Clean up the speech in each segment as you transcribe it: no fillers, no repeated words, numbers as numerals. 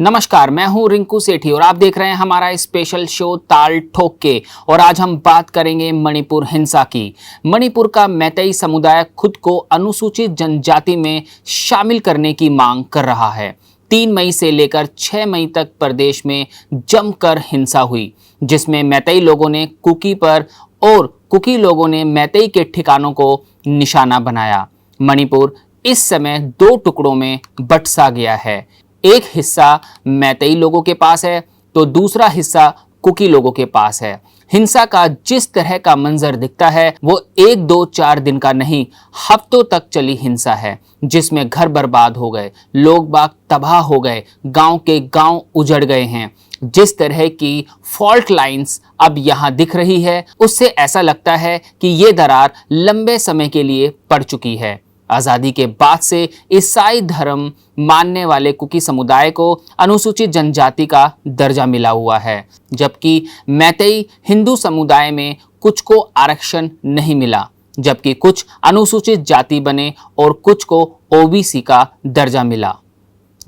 नमस्कार, मैं हूं रिंकू सेठी और आप देख रहे हैं हमारा स्पेशल शो ताल ठोक के। और आज हम बात करेंगे मणिपुर हिंसा की। मणिपुर का मैतेई समुदाय खुद को अनुसूचित जनजाति में शामिल करने की मांग कर रहा है। 3 मई से लेकर 6 मई तक प्रदेश में जमकर हिंसा हुई, जिसमें मैतेई लोगों ने कुकी पर और कुकी लोगों ने मैतेई के ठिकानों को निशाना बनाया। मणिपुर इस समय 2 टुकड़ों में बट सा गया है। एक हिस्सा मैतेई लोगों के पास है तो दूसरा हिस्सा कुकी लोगों के पास है। हिंसा का जिस तरह का मंजर दिखता है वो 1, 2, 4 दिन का नहीं, हफ्तों तक चली हिंसा है, जिसमें घर बर्बाद हो गए, लोग बाग तबाह हो गए, गांव के गांव उजड़ गए हैं। जिस तरह की फॉल्ट लाइंस अब यहाँ दिख रही है, उससे ऐसा लगता है कि ये दरार लंबे समय के लिए पड़ चुकी है। आज़ादी के बाद से ईसाई धर्म मानने वाले कुकी समुदाय को अनुसूचित जनजाति का दर्जा मिला हुआ है, जबकि मैतेई हिंदू समुदाय में कुछ को आरक्षण नहीं मिला, जबकि कुछ अनुसूचित जाति बने और कुछ को ओबीसी का दर्जा मिला।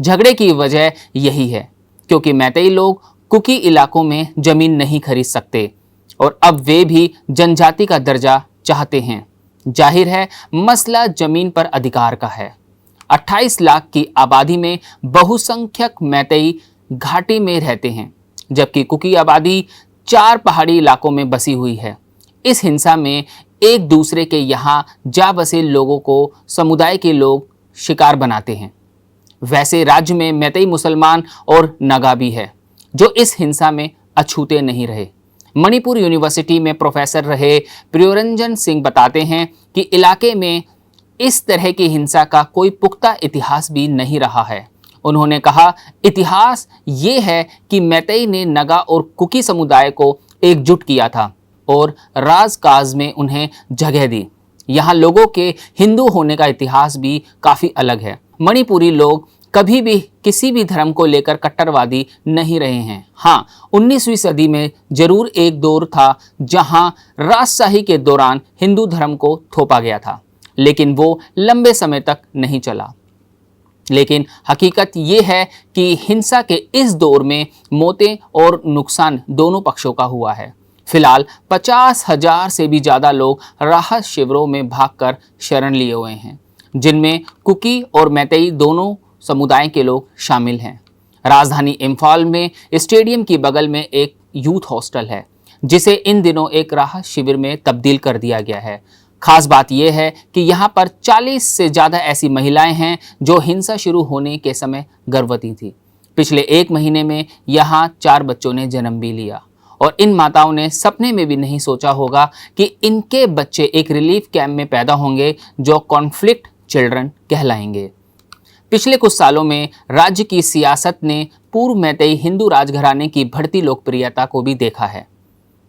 झगड़े की वजह यही है क्योंकि मैतेई लोग कुकी इलाकों में जमीन नहीं खरीद सकते और अब वे भी जनजाति का दर्जा चाहते हैं। जाहिर है मसला जमीन पर अधिकार का है। 28 लाख की आबादी में बहुसंख्यक मैतेई घाटी में रहते हैं, जबकि कुकी आबादी 4 पहाड़ी इलाकों में बसी हुई है। इस हिंसा में एक दूसरे के यहाँ जा बसे लोगों को समुदाय के लोग शिकार बनाते हैं। वैसे राज्य में मैतेई मुसलमान और नगा भी है जो इस हिंसा में अछूते नहीं रहे। मणिपुर यूनिवर्सिटी में प्रोफेसर रहे प्रियरंजन सिंह बताते हैं कि इलाके में इस तरह की हिंसा का कोई पुख्ता इतिहास भी नहीं रहा है। उन्होंने कहा, इतिहास ये है कि मैतेई ने नगा और कुकी समुदाय को एकजुट किया था और राजकाज में उन्हें जगह दी। यहाँ लोगों के हिंदू होने का इतिहास भी काफ़ी अलग है। मणिपुरी लोग कभी भी किसी भी धर्म को लेकर कट्टरवादी नहीं रहे हैं। हाँ, 19वीं सदी में जरूर एक दौर था जहां राजशाही के दौरान हिंदू धर्म को थोपा गया था, लेकिन वो लंबे समय तक नहीं चला। लेकिन हकीकत ये है कि हिंसा के इस दौर में मौतें और नुकसान दोनों पक्षों का हुआ है। फिलहाल 50,000 से भी ज़्यादा लोग राहत शिविरों में भागकर शरण लिए हुए हैं, जिनमें कुकी और मैतेई दोनों समुदाय के लोग शामिल हैं। राजधानी इम्फाल में स्टेडियम की बगल में एक यूथ हॉस्टल है, जिसे इन दिनों एक राहत शिविर में तब्दील कर दिया गया है। खास बात यह है कि यहाँ पर 40 से ज़्यादा ऐसी महिलाएं हैं जो हिंसा शुरू होने के समय गर्भवती थी। पिछले 1 महीने में यहाँ 4 बच्चों ने जन्म भी लिया और इन माताओं ने सपने में भी नहीं सोचा होगा कि इनके बच्चे एक रिलीफ कैंप में पैदा होंगे जो कॉन्फ्लिक्ट चिल्ड्रन कहलाएंगे। पिछले कुछ सालों में राज्य की सियासत ने पूर्व मैतेई हिंदू राजघराने की बढ़ती लोकप्रियता को भी देखा है।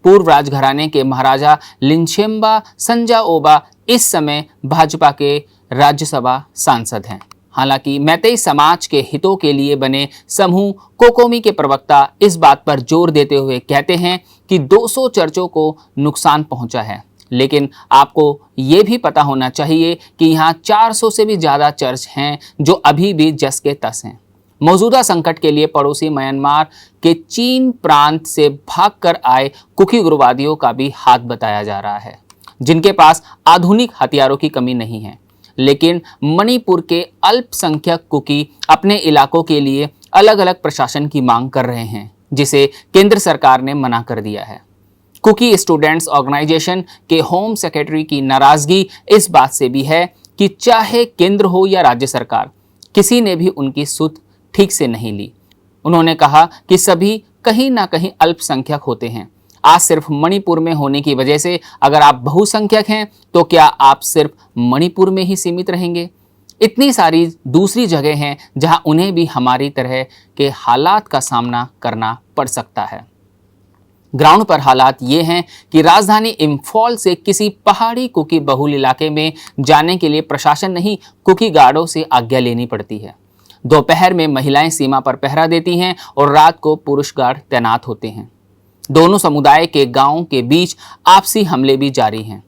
पूर्व राजघराने के महाराजा लिंचेम्बा संजाओबा इस समय भाजपा के राज्यसभा सांसद हैं। हालांकि मैतेई समाज के हितों के लिए बने समूह कोकोमी के प्रवक्ता इस बात पर जोर देते हुए कहते हैं कि 200 चर्चों को नुकसान पहुंचा है, लेकिन आपको ये भी पता होना चाहिए कि यहाँ 400 से भी ज़्यादा चर्च हैं जो अभी भी जस के तस हैं। मौजूदा संकट के लिए पड़ोसी म्यांमार के चीन प्रांत से भागकर आए कुकी उग्रवादियों का भी हाथ बताया जा रहा है, जिनके पास आधुनिक हथियारों की कमी नहीं है। लेकिन मणिपुर के अल्पसंख्यक कुकी अपने इलाकों के लिए अलग अलग प्रशासन की मांग कर रहे हैं, जिसे केंद्र सरकार ने मना कर दिया है। कुकी स्टूडेंट्स ऑर्गेनाइजेशन के होम सेक्रेटरी की नाराजगी इस बात से भी है कि चाहे केंद्र हो या राज्य सरकार, किसी ने भी उनकी सुध ठीक से नहीं ली। उन्होंने कहा कि सभी कहीं ना कहीं अल्पसंख्यक होते हैं। आज सिर्फ मणिपुर में होने की वजह से अगर आप बहुसंख्यक हैं तो क्या आप सिर्फ मणिपुर में ही सीमित रहेंगे? इतनी सारी दूसरी जगह हैं जहां उन्हें भी हमारी तरह के हालात का सामना करना पड़ सकता है। ग्राउंड पर हालात ये हैं कि राजधानी इम्फाल से किसी पहाड़ी कुकी बहुल इलाके में जाने के लिए प्रशासन नहीं, कुकी गार्डों से आज्ञा लेनी पड़ती है। दोपहर में महिलाएं सीमा पर पहरा देती हैं और रात को पुरुष गार्ड तैनात होते हैं। दोनों समुदाय के गांवों के बीच आपसी हमले भी जारी हैं।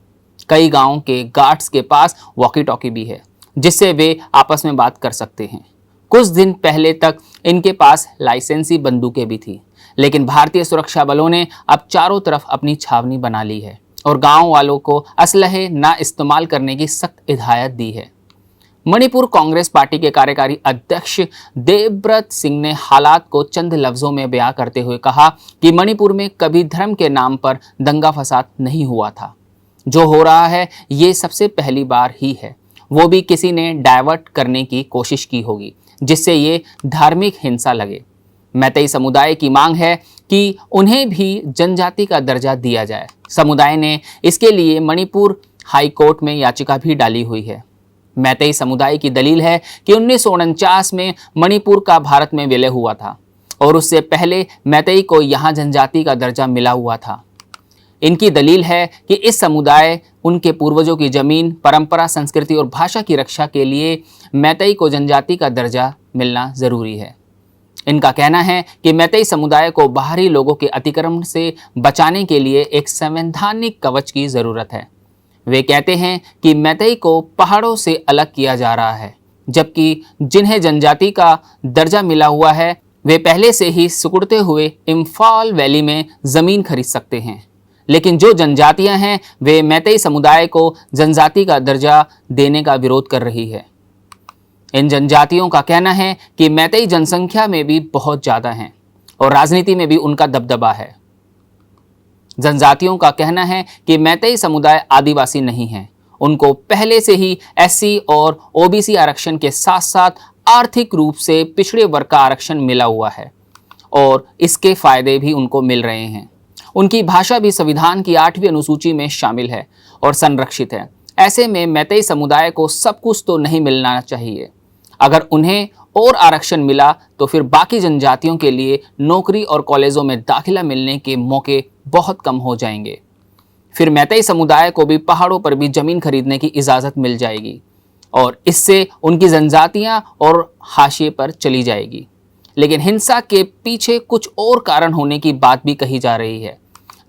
कई गांवों के गार्ड्स के पास वॉकी टॉकी भी है, जिससे वे आपस में बात कर सकते हैं। कुछ दिन पहले तक इनके पास लाइसेंसी बंदूकें भी थी, लेकिन भारतीय सुरक्षा बलों ने अब चारों तरफ अपनी छावनी बना ली है और गांव वालों को असलहे ना इस्तेमाल करने की सख्त हिदायत दी है। मणिपुर कांग्रेस पार्टी के कार्यकारी अध्यक्ष देवव्रत सिंह ने हालात को चंद लफ्जों में बयां करते हुए कहा कि मणिपुर में कभी धर्म के नाम पर दंगा फसाद नहीं हुआ था। जो हो रहा है ये सबसे पहली बार ही है, वो भी किसी ने डाइवर्ट करने की कोशिश की होगी जिससे ये धार्मिक हिंसा लगे। मैतेई समुदाय की मांग है कि उन्हें भी जनजाति का दर्जा दिया जाए। समुदाय ने इसके लिए मणिपुर हाई कोर्ट में याचिका भी डाली हुई है। मैतेई समुदाय की दलील है कि 1949 में मणिपुर का भारत में विलय हुआ था और उससे पहले मैतेई को यहाँ जनजाति का दर्जा मिला हुआ था। इनकी दलील है कि इस समुदाय उनके पूर्वजों की जमीन, परंपरा, संस्कृति और भाषा की रक्षा के लिए मैतेई को जनजाति का दर्जा मिलना जरूरी है। इनका कहना है कि मैतेई समुदाय को बाहरी लोगों के अतिक्रमण से बचाने के लिए एक संवैधानिक कवच की जरूरत है। वे कहते हैं कि मैतेई को पहाड़ों से अलग किया जा रहा है, जबकि जिन्हें जनजाति का दर्जा मिला हुआ है वे पहले से ही सिकुड़ते हुए इम्फाल वैली में जमीन खरीद सकते हैं। लेकिन जो जनजातियां हैं वे मैतेई समुदाय को जनजाति का दर्जा देने का विरोध कर रही है। इन जनजातियों का कहना है कि मैतेई जनसंख्या में भी बहुत ज़्यादा हैं और राजनीति में भी उनका दबदबा है। जनजातियों का कहना है कि मैतेई समुदाय आदिवासी नहीं है, उनको पहले से ही एससी और ओबीसी आरक्षण के साथ साथ आर्थिक रूप से पिछड़े वर्ग का आरक्षण मिला हुआ है और इसके फायदे भी उनको मिल रहे हैं। उनकी भाषा भी संविधान की 8वीं अनुसूची में शामिल है और संरक्षित है। ऐसे में मैतेई समुदाय को सब कुछ तो नहीं मिलना चाहिए। अगर उन्हें और आरक्षण मिला तो फिर बाकी जनजातियों के लिए नौकरी और कॉलेजों में दाखिला मिलने के मौके बहुत कम हो जाएंगे। फिर मैतेई समुदाय को भी पहाड़ों पर भी जमीन खरीदने की इजाज़त मिल जाएगी और इससे उनकी जनजातियां और हाशिए पर चली जाएगी। लेकिन हिंसा के पीछे कुछ और कारण होने की बात भी कही जा रही है।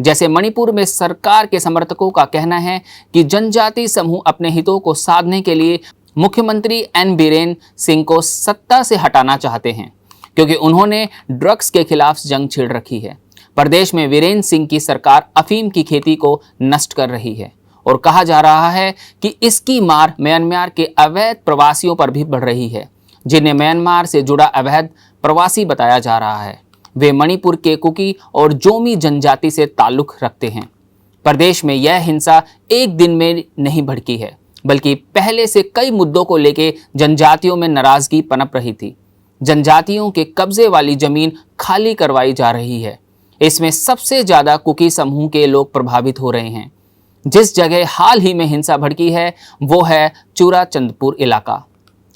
जैसे मणिपुर में सरकार के समर्थकों का कहना है कि जनजाति समूह अपने हितों को साधने के लिए मुख्यमंत्री एन बीरेन सिंह को सत्ता से हटाना चाहते हैं क्योंकि उन्होंने ड्रग्स के खिलाफ जंग छेड़ रखी है। प्रदेश में वीरेन सिंह की सरकार अफीम की खेती को नष्ट कर रही है और कहा जा रहा है कि इसकी मार म्यांमार के अवैध प्रवासियों पर भी बढ़ रही है, जिन्हें म्यांमार से जुड़ा अवैध प्रवासी बताया जा रहा है। वे मणिपुर के कुकी और जोमी जनजाति से ताल्लुक रखते हैं। प्रदेश में यह हिंसा एक दिन में नहीं भड़की है, बल्कि पहले से कई मुद्दों को लेकर जनजातियों में नाराजगी पनप रही थी। जनजातियों के कब्जे वाली जमीन खाली करवाई जा रही है। इसमें सबसे ज्यादा कुकी समूह के लोग प्रभावित हो रहे हैं। जिस जगह हाल ही में हिंसा भड़की है वो है चूराचंदपुर इलाका।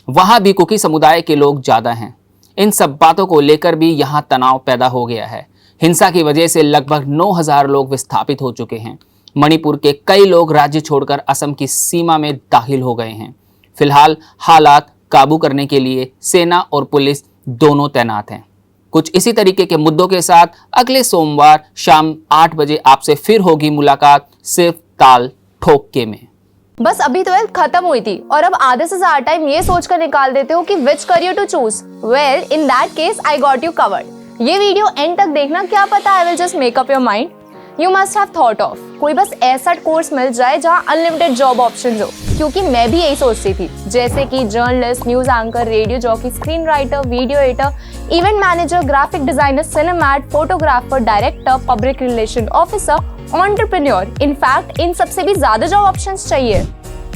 वहां भी कुकी समुदाय के लोग ज्यादा हैं। इन सब बातों को लेकर भी यहां तनाव पैदा हो गया है। हिंसा की वजह से लगभग 9,000 लोग विस्थापित हो चुके हैं। मणिपुर के कई लोग राज्य छोड़कर असम की सीमा में दाखिल हो गए हैं। फिलहाल हालात काबू करने के लिए सेना और पुलिस दोनों तैनात हैं। कुछ इसी तरीके के मुद्दों के साथ अगले सोमवार शाम 8 बजे आपसे फिर होगी मुलाकात, सिर्फ ताल ठोक के में। बस अभी 12th खत्म हुई थी और अब आधे से ज्यादा टाइम ये सोचकर निकाल देते हो कि which career to choose. Well, in that case I got you covered. ये वीडियो एंड तक देखना, क्या पता I will just make up your mind. You must have thought of कोई बस ऐसा कोर्स मिल जाए जहाँ अनलिमिटेड जॉब ऑप्शन हो, क्योंकि मैं भी यही सोचती थी। जैसे कि journalist, news anchor, radio jockey, screen writer, video editor, event manager, graphic designer, cinematographer, director, public relation officer, entrepreneur. In fact इन सबसे भी ज्यादा जॉब ऑप्शंस चाहिए।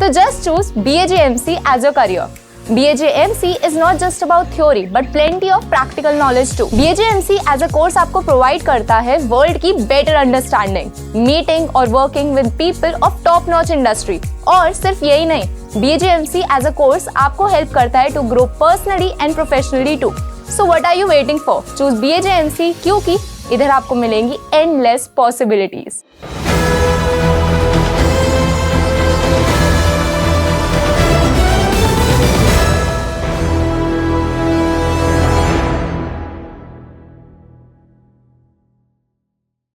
तो just choose BAJMC as your career. BAJMC is not just about theory but plenty of practical knowledge too. BAJMC as a course आपको provide करता है world की better understanding, meeting और working with people of top notch industry। और सिर्फ यही नहीं, BAJMC as a course आपको help करता है to grow personally and professionally too. So what are you waiting for? Choose BAJMC क्योंकि इधर आपको मिलेंगी endless possibilities।